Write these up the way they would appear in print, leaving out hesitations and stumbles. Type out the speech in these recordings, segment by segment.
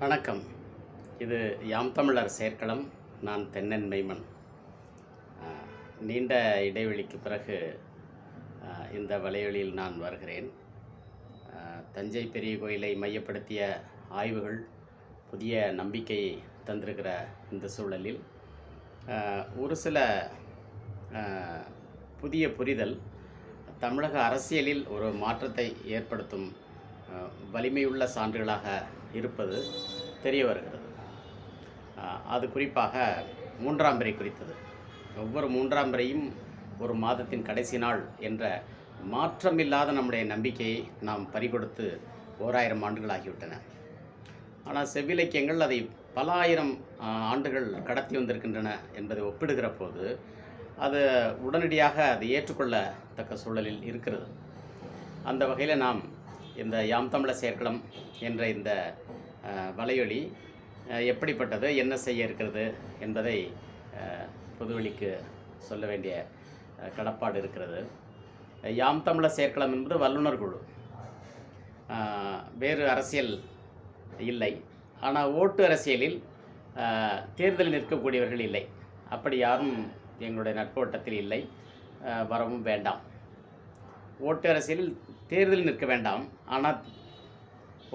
வணக்கம். இது யாம் தமிழர் செயற்களம். நான் தென்னன் மெய்மன். அ நீண்ட இடைவெளிக்கு பிறகு இந்த வலைவழியில் நான் வருகிறேன். தஞ்சை பெரிய கோயிலை மையப்படுத்திய ஆய்வுகள் புதிய நம்பிக்கையை தந்திருக்கிற இந்த சூழலில், ஒரு சில அ புதிய புரிதல் தமிழக அரசியலில் ஒரு மாற்றத்தை ஏற்படுத்தும் வலிமையுள்ள சான்றுகளாக இருப்பது தெரிய வருகிறது. அது குறிப்பாக 3ஆம் பிறை குறித்தது. ஒவ்வொரு 3ஆம் பிறையும் ஒரு மாதத்தின் கடைசி நாள் என்ற மாற்றமில்லாத நம்முடைய நம்பிக்கையை நாம் பறிகொடுத்து ஓராயிரம் ஆண்டுகள் ஆகிவிட்டன. ஆனால் செவ்விலக்கியங்கள் அதை பல ஆயிரம் ஆண்டுகள் கடத்தி வந்திருக்கின்றன என்பதை ஒப்பிடுகிற போது அது உடனடியாக அது ஏற்றுக்கொள்ளத்தக்க சூழலில் இருக்கிறது. அந்த வகையில் நாம் இந்த யாம் தமிழர் செயற்களம் என்ற இந்த வலையொலி எப்படிப்பட்டது, என்ன செய்ய இருக்கிறது என்பதை பொதுவெளிக்கு சொல்ல வேண்டிய கடப்பாடு இருக்கிறது. யாம் தமிழர் செயற்களம் என்பது வல்லுநர் குழு, வேறு அரசியல் இல்லை. ஆனால் ஓட்டு அரசியலில் தேர்தலில் நிற்கக்கூடியவர்கள் இல்லை. அப்படி யாரும் எங்களுடைய நட்பு வட்டத்தில் இல்லை, வரவும் வேண்டாம். ஓட்டு அரசியலில் தேர்தலில் நிற்க வேண்டாம், ஆனால்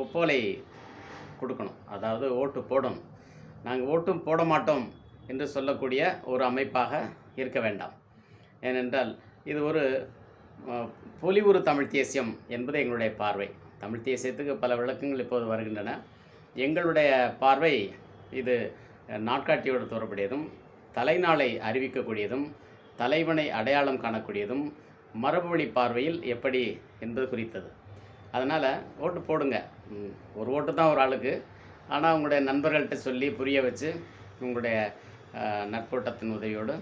ஒப்போலை கொடுக்கணும். அதாவது ஓட்டு போடணும். நாங்கள் ஓட்டும் போட மாட்டோம் என்று சொல்லக்கூடிய ஒரு அமைப்பாக இருக்க வேண்டாம். ஏனென்றால் இது ஒரு பொலிவுறு தமிழ் தேசியம் என்பது எங்களுடைய பார்வை. தமிழ் தேசியத்துக்கு பல விளக்கங்கள் இப்போது வருகின்றன. எங்களுடைய பார்வை இது நாட்காட்டியோடு தொடர்புடையதும், தலைநாளை அறிவிக்கக்கூடியதும், தலைவனை அடையாளம் காணக்கூடியதும், மரபுவழி பார்வையில் எப்படி என்பது குறித்தது. அதனால் ஓட்டு போடுங்க. ஒரு ஓட்டு தான் ஒரு ஆளுக்கு. ஆனால் உங்களுடைய நண்பர்கள்ட்ட சொல்லி புரிய வச்சு உங்களுடைய நட்போட்டத்தின் உதவியோடு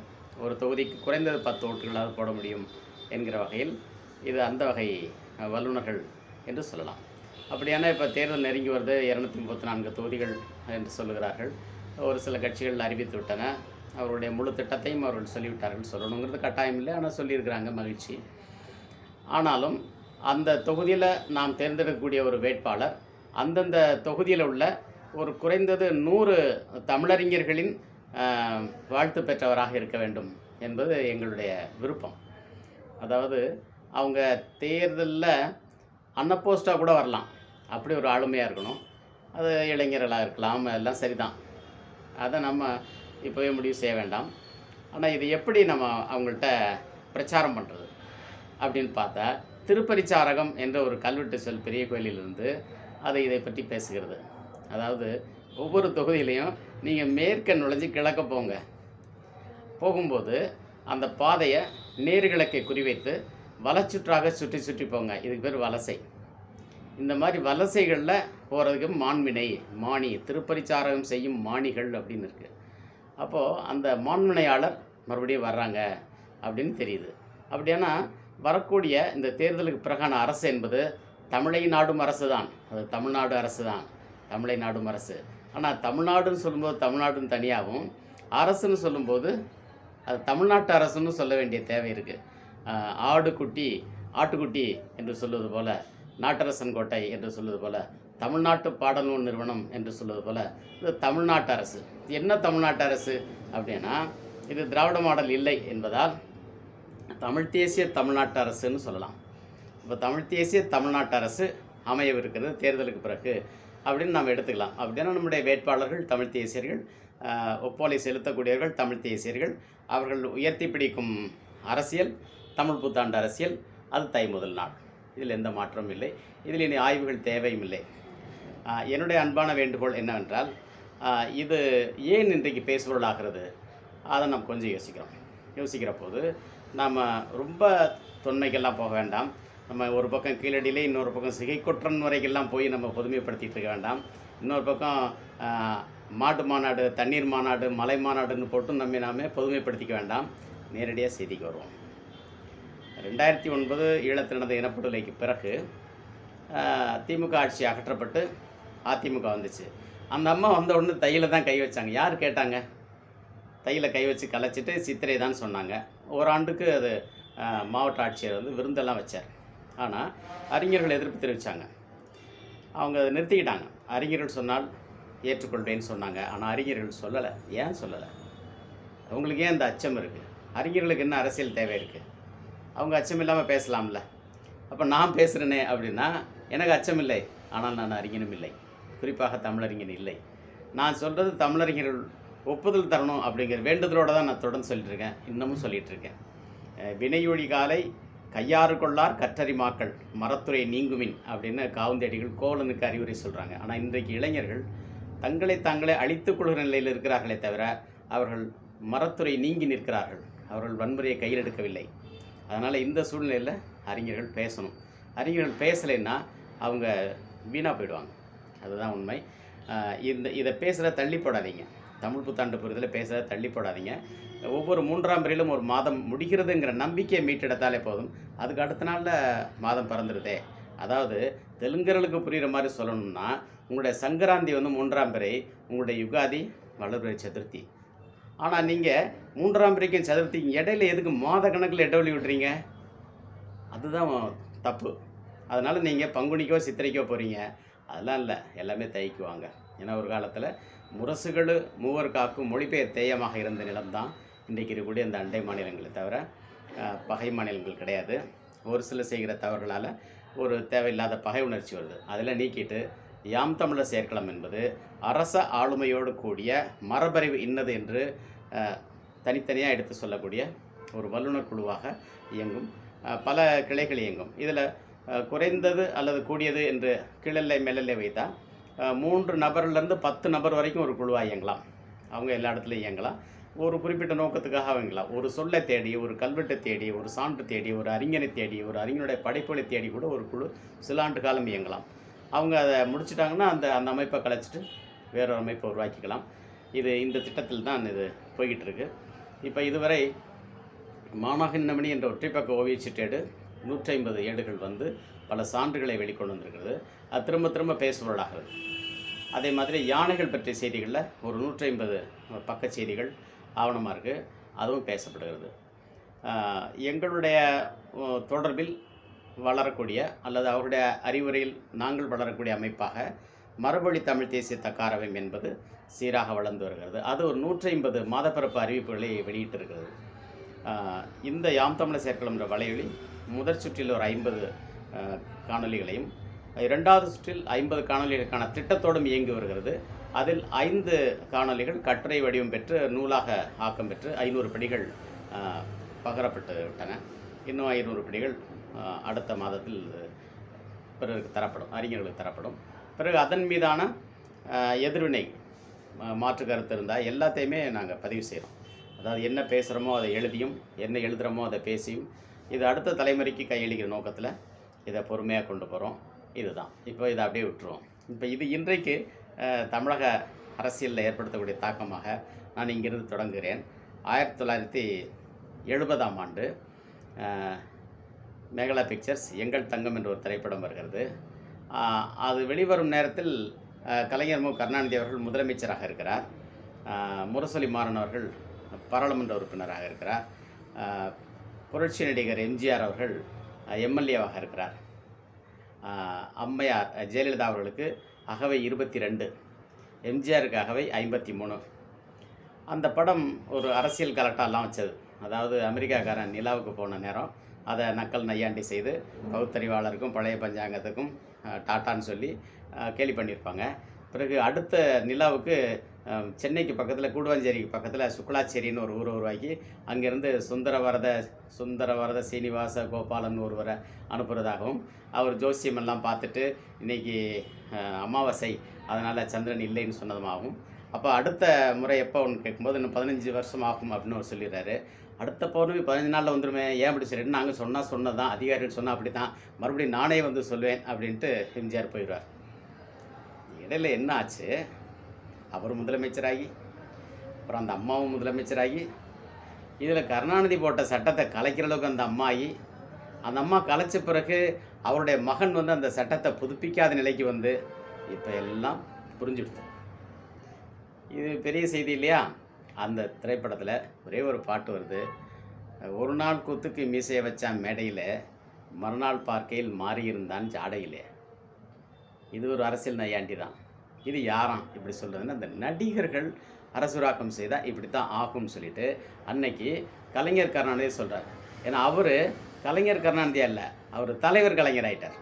ஒரு தொகுதிக்கு குறைந்தது 10 ஓட்டுகளாவது போட முடியும் என்கிற வகையில் இது அந்த வகை வல்லுநர்கள் என்று சொல்லலாம். அப்படியான இப்போ தேர்தல் நெருங்கி வருது. 234 தொகுதிகள் என்று சொல்லுகிறார்கள். ஒரு சில கட்சிகள் அறிவித்து விட்டன. அவருடைய முழு திட்டத்தையும் அவர்கள் சொல்லிவிட்டார்கள். சொல்லணுங்கிறது கட்டாயம் இல்லை, ஆனால் சொல்லியிருக்கிறாங்க, மகிழ்ச்சி. ஆனாலும் அந்த தொகுதியில் நாம் தேர்ந்தெடுக்கக்கூடிய ஒரு வேட்பாளர் அந்தந்த தொகுதியில் உள்ள ஒரு குறைந்தது 100 தமிழறிஞர்களின் வாழ்த்து பெற்றவராக இருக்க வேண்டும் என்பது எங்களுடைய விருப்பம். அதாவது அவங்க தேர்தலில் அன்னப்போஸ்டாக கூட வரலாம், அப்படி ஒரு ஆளுமையாக இருக்கணும். அது இளைஞர்களாக இருக்கலாம், எல்லாம் சரிதான். அதை நம்ம இப்போவே முடிவு செய்ய வேண்டாம். ஆனால் இது எப்படி நம்ம அவங்கள்ட்ட பிரச்சாரம் பண்ணுறது அப்படின்னு பார்த்தா, திருப்பரிச்சாரகம் என்ற ஒரு கல்வெட்டு சொல் பெரிய கோயிலிலிருந்து இதை பற்றி பேசுகிறது. அதாவது ஒவ்வொரு தொகுதியிலையும் நீங்கள் மேற்க நுழைஞ்சு கிழக்க போகும்போது அந்த பாதையை நேர்கிழக்கை குறிவைத்து வலச்சுற்றாக சுற்றி சுற்றி போங்க. இதுக்கு பேர் வலசை. இந்த மாதிரி வலசைகளில் போகிறதுக்கு மாண்மினை, மாணி, திருப்பரிச்சாரகம் செய்யும் மாணிகள் அப்படின்னு இருக்குது. அப்போது அந்த மாண்மினையாளர் மறுபடியும் வர்றாங்க அப்படின்னு தெரியுது. அப்படியானா வரக்கூடிய இந்த தேர்தலுக்கு பிறகான அரசு என்பது தமிழை நாடும் அரசு தான். அது தமிழ்நாடு அரசு தான், தமிழை நாடும் அரசு. ஆனால் தமிழ்நாடுன்னு சொல்லும்போது தமிழ்நாடுன்னு தனியாகவும், அரசுன்னு சொல்லும்போது அது தமிழ்நாட்டு அரசுன்னு சொல்ல வேண்டிய தேவை இருக்குது. ஆடுகுட்டி ஆட்டுக்குட்டி என்று சொல்வது போல், நாட்டரசன் கோட்டை என்று சொல்வது போல், தமிழ்நாட்டு பாடநூல் நிறுவனம் என்று சொல்வது போல் இது தமிழ்நாட்டு அரசு. என்ன தமிழ்நாட்டு அரசு அப்படின்னா, இது திராவிட மாடல் இல்லை என்பதால் தமிழ் தேசிய தமிழ்நாட்டு அரசுன்னு சொல்லலாம். இப்போ தமிழ் தேசிய தமிழ்நாட்டு அரசு அமையவிருக்கிறது தேர்தலுக்கு பிறகு அப்படின்னு நம்ம எடுத்துக்கலாம். அப்படின்னா நம்முடைய வேட்பாளர்கள் தமிழ் தேசியர்கள், ஒப்போலை செலுத்தக்கூடியவர்கள் தமிழ் தேசியர்கள். அவர்கள் உயர்த்தி பிடிக்கும் அரசியல் தமிழ் புத்தாண்டு அரசியல். அது தை முதல் நாள். இதில் எந்த மாற்றமும் இல்லை. இதில் இனி ஆய்வுகள் தேவையும் இல்லை. என்னுடைய அன்பான வேண்டுகோள் என்னவென்றால், இது ஏன் இன்றைக்கு பேசுபொருளாகிறது அதை நம்ம கொஞ்சம் யோசிக்கிற போது நாம் ரொம்ப தொன்மைக்கெல்லாம் போக வேண்டாம். நம்ம ஒரு பக்கம் கீழடியிலே, இன்னொரு பக்கம் சிகைக்குற்றன் வரைக்கெல்லாம் போய் நம்ம பொதுமைப்படுத்திகிட்டு இருக்க வேண்டாம். இன்னொரு பக்கம் மாட்டு மாநாடு, தண்ணீர் மாநாடு, மலை மாநாடுன்னு போட்டு நாமே பொதுமைப்படுத்திக்க வேண்டாம். நேரடியாக செய்திக்கு வருவோம். 2009 ஈழத்தில் நடந்த இனப்படுகொலைக்கு பிறகு திமுக ஆட்சி அகற்றப்பட்டு அதிமுக வந்துச்சு. அந்த அம்மா வந்த உடனே தையில் தான் கை வச்சாங்க. யார் கேட்டாங்க? தையில் கை வச்சு கலைச்சிட்டு சித்திரை தான் சொன்னாங்க. ஓராண்டுக்கு அது மாவட்ட ஆட்சியர் விருந்தெல்லாம் வச்சார். ஆனால் அறிஞர்கள் எதிர்ப்பு தெரிவித்தாங்க. அவங்க அதை நிறுத்திக்கிட்டாங்க. அறிஞர்கள் சொன்னால் ஏற்றுக்கொள்வேன்னு சொன்னாங்க. ஆனால் அறிஞர்கள் சொல்லலை. ஏன் சொல்லலை? அவங்களுக்கு ஏன் இந்த அச்சம் இருக்குது? அறிஞர்களுக்கு என்ன அரசியல் தேவை இருக்குது? அவங்க அச்சம் இல்லாமல் பேசலாம்ல. அப்போ நான் பேசுகிறேனே அப்படின்னா, எனக்கு அச்சம் இல்லை, ஆனால் நான் அறிஞனும் இல்லை, குறிப்பாக தமிழறிஞன் இல்லை. நான் சொல்கிறது தமிழறிஞர்கள் ஒப்புதல் தரணும் அப்படிங்கிற வேண்டுதலோடு தான் நான் தொடர்ந்து சொல்லிட்டுருக்கேன், இன்னமும் சொல்லிகிட்ருக்கேன். வினையொழி காலை கையாறு கொள்ளார் கற்றறிமாக்கள் மரத்துறை நீங்குமின் அப்படின்னு காவுந்தேடிகள் கோவலனுக்கு அறிவுரை சொல்கிறாங்க. ஆனால் இன்றைக்கு இளைஞர்கள் தங்களை தாங்களே அழித்துக் கொள்கிற நிலையில் இருக்கிறார்களே தவிர அவர்கள் மரத்துறை நீங்கி நிற்கிறார்கள். அவர்கள் வன்முறையை கையில் எடுக்கவில்லை. அதனால் இந்த சூழ்நிலையில் அறிஞர்கள் பேசணும். அறிஞர்கள் பேசலைன்னா அவங்க வீணாக போயிடுவாங்க. அதுதான் உண்மை. இதை பேசுகிறத தள்ளி போடாதீங்க. தமிழ் புத்தாண்டு புரிதலில் பேசுகிறத தள்ளி போடாதீங்க. ஒவ்வொரு 3ஆம் பிறையிலும் ஒரு மாதம் முடிகிறதுங்கிற நம்பிக்கையை மீட்டெடுத்தாலே போதும். அதுக்கு அடுத்த நாளில் மாதம் பிறந்துடுதே. அதாவது தெலுங்கர்களுக்கு புரிகிற மாதிரி சொல்லணும்னா, உங்களுடைய சங்கராந்தி 3ஆம் பிறை, உங்களுடைய யுகாதி வளர்பிறை சதுர்த்தி. ஆனால் நீங்கள் 3ஆம் பிறைக்கும் சதுர்த்திக்கும் இடையில எதுக்கு மாத கணக்கில் இடைவெளி விடுறீங்க? அதுதான் தப்பு. அதனால் நீங்கள் பங்குனிக்கோ சித்திரைக்கோ போகிறீங்க. அதெல்லாம் இல்லை, எல்லாமே தைக்குவாங்க. ஏன்னா ஒரு காலத்தில் முரசுகள் மூவர் காக்கும் மொழிபெயர் தேயமாக இருந்த நிலம்தான் இன்றைக்கு இருக்கக்கூடிய இந்த அண்டை மாநிலங்களை தவிர பகை மாநிலங்கள் கிடையாது. ஒரு சில செய்கிற தவறுகளால் ஒரு தேவையில்லாத பகை உணர்ச்சி வருது. அதில் நீக்கிட்டு யாம் தமிழர் செயற்களம் என்பது அரச ஆளுமையோடு கூடிய மரபறிவு இன்னது என்று தனித்தனியாக எடுத்து சொல்லக்கூடிய ஒரு வல்லுநர் குழுவாக இயங்கும். பல கிளைகள் இயங்கும். இதில் குறைந்தது அல்லது கூடியது என்று கீழெல்லை மேலெல்லை வைத்தால் 3 நபர்லேருந்து 10 நபர் வரைக்கும் ஒரு குழுவாக இயங்கலாம். அவங்க எல்லா இடத்துலையும் இயங்கலாம். ஒரு குறிப்பிட்ட நோக்கத்துக்காக இயங்கலாம். ஒரு சொல்லை தேடி, ஒரு கல்வெட்டை தேடி, ஒரு சான்று தேடி, ஒரு அறிஞனை தேடி, ஒரு அறிஞனுடைய படைப்புகளை தேடி கூட ஒரு குழு சில ஆண்டு காலம் இயங்கலாம். அவங்க அதை முடிச்சிட்டாங்கன்னா அந்த அமைப்பை கலைச்சிட்டு வேறொரு அமைப்பை உருவாக்கிக்கலாம். இந்த திட்டத்தில் தான் இது போய்கிட்டு இருக்கு. இப்போ இதுவரை மானாகின்னமணி என்ற ஒற்றைப்பக்க ஓவியச் சிட்டேடு 150 ஏடுகள் வந்து பல சான்றுகளை வெளிக்கொண்டு வந்திருக்கிறது. அது திரும்ப திரும்ப பேசுபொருளாகிறது. அதே மாதிரி யானைகள் பற்றிய செய்திகளில் ஒரு 150 பக்க செய்திகள் ஆவணமாக இருக்குது. அதுவும் பேசப்படுகிறது. எங்களுடைய தொடர்பில் வளரக்கூடிய அல்லது அவருடைய அறிவுரையில் நாங்கள் வளரக்கூடிய அமைப்பாக மரபொழி தமிழ் தேசிய தக்காரவம் என்பது சீராக வளர்ந்து வருகிறது. அது ஒரு 150 மாதப்பிறப்பு அறிவிப்புகளை வெளியிட்டிருக்கிறது. இந்த யாம் தமிழர் செயற்களம் என்ற வலையொலி முதற் சுற்றில் ஒரு 50 காணொலிகளையும் 2வது சுற்றில் 50 காணொலிகளுக்கான திட்டத்தோடும் இயங்கி வருகிறது. அதில் 5 காணொலிகள் கட்டுரை வடிவம் பெற்று நூலாக ஆக்கம் பெற்று 500 படிகள் பகரப்பட்டு விட்டன. இன்னும் 500 படிகள் அடுத்த மாதத்தில் பிறருக்கு தரப்படும், அறிஞர்களுக்கு தரப்படும். பிறகு அதன் மீதான எதிர்வினை மாற்று கருத்து இருந்தால் எல்லாத்தையுமே நாங்கள் பதிவு செய்கிறோம். அதாவது என்ன பேசுகிறோமோ அதை எழுதியும், என்ன எழுதுகிறோமோ அதை பேசியும், இது அடுத்த தலைமுறைக்கு கையளிக்கிற நோக்கத்தில் இதை பொறுமையாக கொண்டு போகிறோம். இதுதான். இப்போ இதை அப்படியே விட்டுருவோம். இப்போ இது இன்றைக்கு தமிழக அரசியலில் ஏற்படுத்தக்கூடிய தாக்கமாக நான் இங்கிருந்து தொடங்குகிறேன். 1970ஆம் ஆண்டு மேகலா பிக்சர்ஸ் எங்கள் தங்கம் என்ற ஒரு திரைப்படம் வருகிறது. அது வெளிவரும் நேரத்தில் கலைஞர் மு கருணாநிதி அவர்கள் முதலமைச்சராக இருக்கிறார். முரசொலி மாறன் அவர்கள் பாராளுமன்ற உறுப்பினராக இருக்கிறார். புரட்சி நடிகர் எம்ஜிஆர் அவர்கள் எம்எல்ஏவாக இருக்கிறார். அம்மையார் ஜெயலலிதா அவர்களுக்கு அகவை 22, எம்ஜிஆருக்கு அகவை 53. அந்த படம் ஒரு அரசியல் கலட்டாலாம் வச்சது. அதாவது அமெரிக்காக்காரன் நிலாவுக்கு போன நேரம் அதை நக்கல் நையாண்டி செய்து பகுத்தறிவாளருக்கும் பழைய பஞ்சாங்கத்துக்கும் டாட்டான்னு சொல்லி கேலி பண்ணியிருப்பாங்க. பிறகு அடுத்த நிலாவுக்கு சென்னைக்கு பக்கத்தில் கூடுவாஞ்சேரிக்கு பக்கத்தில் சுக்லாச்சேரின்னு ஒரு ஊரை உருவாக்கி அங்கேருந்து சுந்தரவரத சீனிவாச கோபாலன் ஒருவரை அனுப்புகிறதாகவும், அவர் ஜோசியமெல்லாம் பார்த்துட்டு இன்றைக்கி அமாவாசை அதனால் சந்திரன் இல்லைன்னு சொன்னதுமாகவும், அப்போ அடுத்த முறை எப்போ ஒன்று கேட்கும்போது இன்னும் 15 வருஷம் ஆகும் அப்படின்னு அவர் சொல்லிடுறாரு. அடுத்த பௌர்ணமி 15 நாளில் வந்துடுமே, ஏன் அப்படி சொல்லிட்டு நாங்கள் சொன்னது தான், அதிகாரிகள் சொன்னால் அப்படி தான், மறுபடியும் நானே வந்து சொல்லுவேன் அப்படின்ட்டு எம்ஜிஆர் போயிடுவார். இடையில என்ன ஆச்சு? அவர் முதலமைச்சராகி அப்புறம் அந்த அம்மாவும் முதலமைச்சராகி இதில் கருணாநிதி போட்ட சட்டத்தை கலைக்கிற அளவுக்கு அந்த அம்மா கலைச்ச பிறகு அவருடைய மகன் வந்து அந்த சட்டத்தை புதுப்பிக்காத நிலைக்கு வந்து இப்போ எல்லாம் புரிஞ்சுடுது. இது பெரிய செய்தி இல்லையா? அந்த திரைப்படத்தில் ஒரே ஒரு பாட்டு வருது. ஒரு நாள் கூத்துக்கு மீசையை வச்சான் மேடையில், மறுநாள் பார்க்கையில் மாறியிருந்தான் ஜாடையிலே. இது ஒரு அரசியல் நையாண்டி தான். இது யாராம் இப்படி சொல்கிறதுன்னா, அந்த நடிகர்கள் அரசுராக்கம் செய்தால் இப்படி தான் ஆகும்னு சொல்லிட்டு அன்னைக்கு கலைஞர் கருணாநிதி சொல்கிறார். ஏன்னா அவர் கலைஞர் கருணாநிதியா இல்லை, அவர் தலைவர் கலைஞர் ஆயிட்டார்.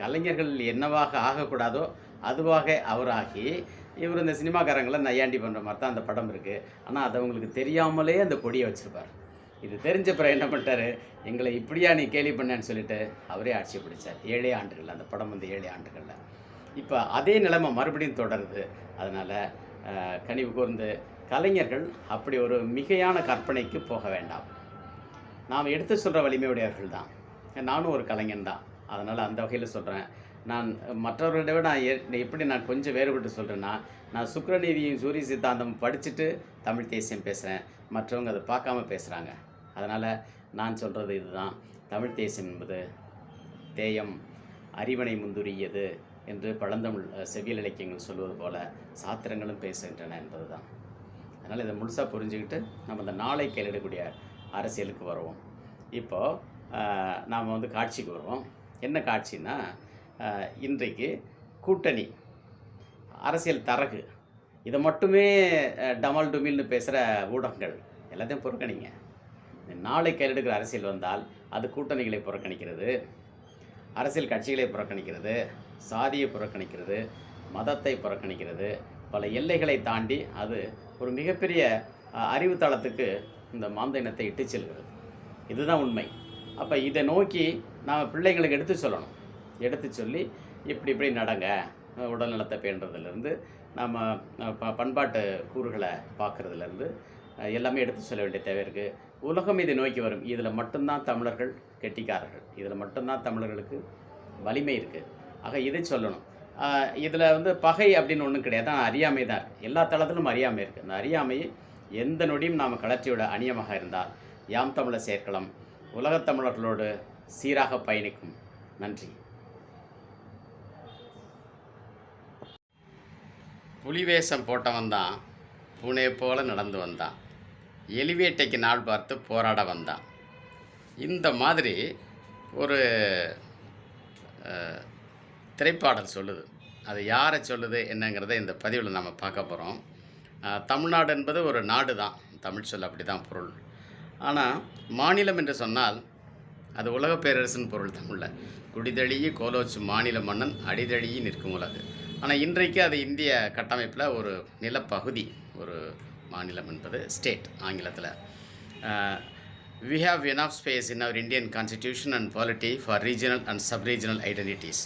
கலைஞர்கள் என்னவாக ஆகக்கூடாதோ அதுவாக அவராகி, இவர் இந்த சினிமாக்காரங்களை நையாண்டி பண்ணுற மாதிரி தான் அந்த படம் இருக்குது. ஆனால் அது அவங்களுக்கு தெரியாமலே அந்த கொடியை வச்சுருப்பார். இது தெரிஞ்ச பிறகு என்ன பண்ணிட்டாரு, எங்களை இப்படியா நீ கேலி பண்ணேன்னு சொல்லிட்டு அவரே ஆட்சி பிடிச்சார். 7 ஆண்டுகள், அந்த படம் வந்து 7 ஆண்டுகளில். இப்போ அதே நிலைமை மறுபடியும் தொடருது. அதனால் கனிவு கூர்ந்து கலைஞர்கள் அப்படி ஒரு மிகையான கற்பனைக்கு போக வேண்டாம். நாம் எடுத்து சொல்கிற வலிமையுடையவர்கள் தான். நானும் ஒரு கலைஞன் தான். அதனால் அந்த வகையில் சொல்கிறேன். நான் மற்றவர்களை விட எப்படி நான் கொஞ்சம் வேறுபட்டு சொல்கிறேன்னா, நான் சுக்கிரநீதியும் சூரிய சித்தாந்தம் படிச்சுட்டு தமிழ் தேசியம் பேசுகிறேன். மற்றவங்க அதை பார்க்காம பேசுகிறாங்க. அதனால் நான் சொல்கிறது இதுதான். தமிழ் தேசியம் என்பது தேயம் அறிவனை முந்துரியது என்று பழந்தமிழ் செவ்வியல் இலக்கியங்கள் சொல்வது போல சாத்திரங்களும் பேசுகின்றன என்பது தான். அதனால் இதை முழுசாக புரிஞ்சுக்கிட்டு நம்ம இந்த நாளை கையிலிடக்கூடிய அரசியலுக்கு வருவோம். இப்போது நாம் வந்து காட்சிக்கு வருவோம். என்ன காட்சின்னா, இன்றைக்கு கூட்டணி அரசியல் தரகு இதை மட்டுமே டமால் டுமில்னு பேசுகிற ஊடகங்கள் எல்லாத்தையும் புறக்கணிங்க. நாளை கையிலெடுக்கிற அரசியல் வந்தால் அது கூட்டணிகளை புறக்கணிக்கிறது, அரசியல் கட்சிகளை புறக்கணிக்கிறது, சாதியை புறக்கணிக்கிறது, மதத்தை புறக்கணிக்கிறது, பல எல்லைகளை தாண்டி அது ஒரு மிகப்பெரிய அறிவு தளத்துக்கு இந்த மாந்த இனத்தை இட்டு செல்கிறது. இதுதான் உண்மை. அப்போ இதை நோக்கி நாம் பிள்ளைங்களுக்கு எடுத்து சொல்லணும். எடுத்து சொல்லி இப்படி இப்படி நடங்க, உடல் நலத்தை பேணுறதுலேருந்து நம்ம பண்பாட்டு கூறுகளை பார்க்குறதுலேருந்து எல்லாமே எடுத்து சொல்ல வேண்டிய தேவை இருக்குது. உலகம் இதை நோக்கி வரும். இதில் மட்டும்தான் தமிழர்கள் கெட்டிக்காரர்கள், இதில் மட்டும்தான் தமிழர்களுக்கு வலிமை இருக்குது. ஆக இதை சொல்லணும். இதில் வந்து பகை அப்படின்னு ஒன்றும் கிடையாது, ஆனால் அறியாமை தான் இருக்குது. எல்லா தளத்திலும் அறியாமை இருக்குது. அந்த அறியாமையை எந்த நொடியும் நாம் கலர்ச்சியோட அணியமாக இருந்தால் யாம் தமிழர் சேர்க்கலாம் உலகத் தமிழர்களோடு சீராக பயணிக்கும். நன்றி. புலிவேஷம் போட்டவன் தான் பூனை போல நடந்து வந்தான், எலிவேட்டைக்கு நாள் பார்த்து போராட வந்தான். இந்த மாதிரி ஒரு திரைப்பாடல் சொல்லுது. அது யாரை சொல்லுது என்னங்கிறத இந்த பதிவில் நம்ம பார்க்க போகிறோம். தமிழ்நாடு என்பது ஒரு நாடு தான், தமிழ் சொல் அப்படி தான் பொருள். ஆனால் மாநிலம் என்று சொன்னால் அது உலக பேரரசுன்னு பொருள் தமிழில். குடிதழியி கோலோச்சு மாநில மன்னன் அடிதழியி நிற்கும் உலகு. ஆனால் இன்றைக்கு அது இந்திய கட்டமைப்பில் ஒரு நிலப்பகுதி. ஒரு மாநிலம் என்பது ஸ்டேட் ஆங்கிலத்தில். We have enough space in our Indian constitution and polity for regional and sub-regional identities.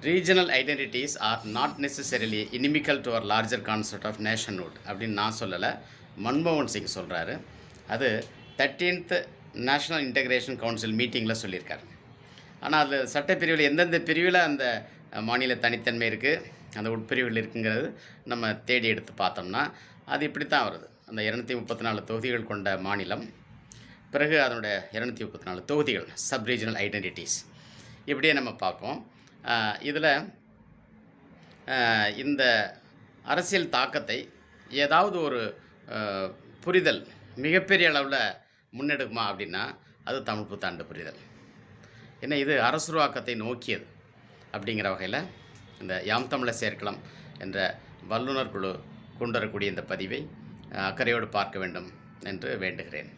Regional identities are not necessarily inimical to our larger concept of nationhood அப்படின்னு நான் சொல்லலை, மன்மோகன் சிங் சொல்கிறாரு. அது 13th நேஷ்னல் இன்டகிரேஷன் கவுன்சில் மீட்டிங்கில் சொல்லியிருக்காரு. ஆனால் அது சட்டப்பிரிவில் எந்தெந்த பிரிவில் அந்த மாநில தனித்தன்மை இருக்குது, அந்த உட்பிரிவுகள் இருக்குங்கிறது நம்ம தேடி எடுத்து பார்த்தோம்னா அது இப்படி தான் வருது. அந்த 234 தொகுதிகள் கொண்ட மாநிலம், பிறகு அதனுடைய 234 தொகுதிகள் சப் ரீஜனல் ஐடென்டிட்டிஸ், இப்படியே நம்ம பார்ப்போம். இதில் இந்த அரசியல் தாக்கத்தை ஏதாவது ஒரு புரிதல் மிகப்பெரிய அளவில் முன்னெடுக்குமா அப்படின்னா அது தமிழ் புத்தாண்டு புரிதல். ஏன்னா இது அரசுருவாக்கத்தை நோக்கியது. அப்படிங்கிற வகையில் இந்த யாம் தமிழர் சேர்க்கலாம் என்ற வல்லுநர் குழு கொண்டு வரக்கூடிய இந்த பதிவை அக்கறையோடு பார்க்க வேண்டும் என்று வேண்டுகிறேன்.